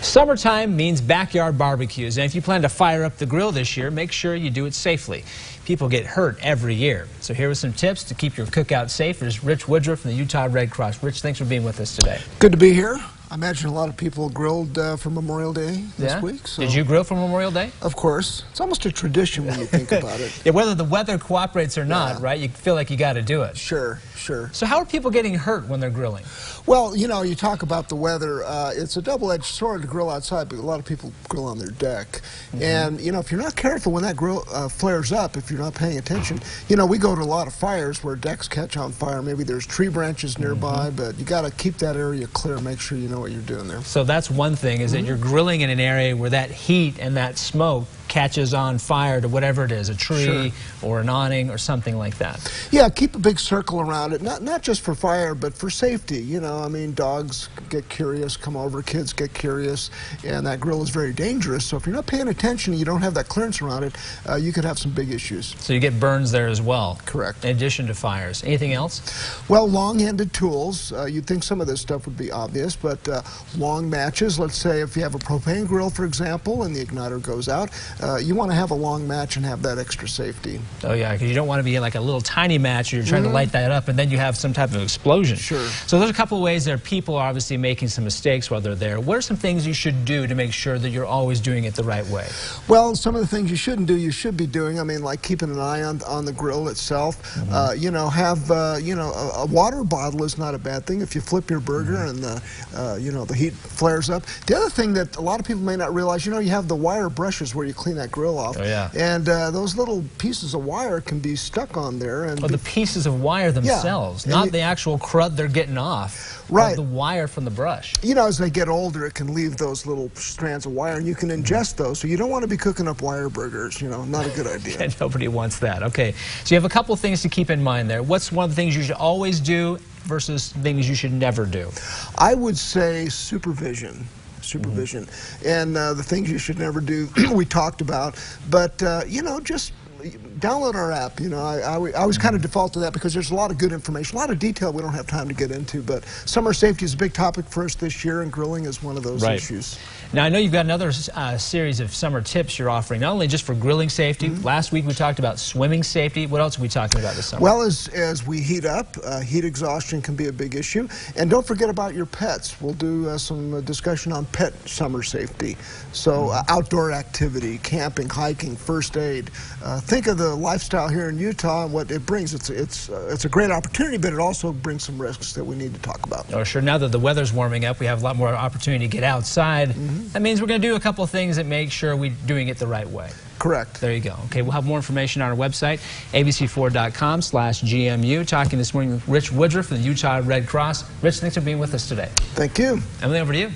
Summertime means backyard barbecues, and if you plan to fire up the grill this year, make sure you do it safely. People get hurt every year. So here are some tips to keep your cookout safe. There's Rich Woodruff from the Utah Red Cross. Rich, thanks for being with us today. Good to be here. I imagine a lot of people grilled for Memorial Day this week. So. Did you grill for Memorial Day? Of course. It's almost a tradition when you think about it. Yeah, whether the weather cooperates or not, right? You feel like you got to do it. Sure, sure. So how are people getting hurt when they're grilling? Well, you know, you talk about the weather. It's a double-edged sword to grill outside, but a lot of people grill on their deck. And, you know, if you're not careful when that grill flares up, if you're not paying attention, you know, we go to a lot of fires where decks catch on fire. Maybe there's tree branches nearby, but you got to keep that area clear. Make sure you know what you're doing there. So that's one thing, is that you're grilling in an area where that heat and that smoke catches on fire to whatever it is, a tree or an awning or something like that. Yeah, keep a big circle around it, not just for fire, but for safety. You know, I mean, dogs get curious, come over, kids get curious, and that grill is very dangerous. So if you're not paying attention, you don't have that clearance around it, you could have some big issues. So you get burns there as well. Correct. In addition to fires. Anything else? Well, long-handed tools. You'd think some of this stuff would be obvious, but long matches. Let's say if you have a propane grill, for example, and the igniter goes out, you want to have a long match and have that extra safety. Oh yeah, because you don't want to be like a little tiny match where you're trying to light that up and then you have some type of explosion. Sure. So there's a couple of ways there. People are obviously making some mistakes while they're there. What are some things you should do to make sure that you're always doing it the right way? Well, some of the things you shouldn't do, you should be doing. I mean, like keeping an eye on the grill itself. You know, have, you know, a water bottle is not a bad thing if you flip your burger and you know, the heat flares up. The other thing that a lot of people may not realize, you know, you have the wire brushes where you clean that grill off. Oh, yeah. And those little pieces of wire can be stuck on there. And the pieces of wire themselves, not the actual crud they're getting off. Right. The wire from the brush. You know, as they get older, it can leave those little strands of wire, and you can ingest those. So you don't want to be cooking up wire burgers. You know, not a good idea. Nobody wants that. Okay. So you have a couple things to keep in mind there. What's one of the things you should always do versus things you should never do? I would say supervision. And the things you should never do, we talked about. But, you know, just download our app. You know, I always kind of default to that because there's a lot of good information, a lot of detail we don't have time to get into. But summer safety is a big topic for us this year, and grilling is one of those issues. Now, I know you've got another series of summer tips you're offering, not only just for grilling safety. Last week we talked about swimming safety. What else are we talking about this summer? Well, as we heat up, heat exhaustion can be a big issue. And don't forget about your pets. We'll do some discussion on pet summer safety. So outdoor activity, camping, hiking, first aid. Think of the lifestyle here in Utah and what it brings. It's a great opportunity, but it also brings some risks that we need to talk about. Oh, sure. Now that the weather's warming up, we have a lot more opportunity to get outside. That means we're going to do a couple of things that make sure we're doing it the right way. Correct. There you go. Okay, we'll have more information on our website, abc4.com/GMU. Talking this morning with Rich Woodruff from the Utah Red Cross. Rich, thanks for being with us today. Thank you. Emily, over to you.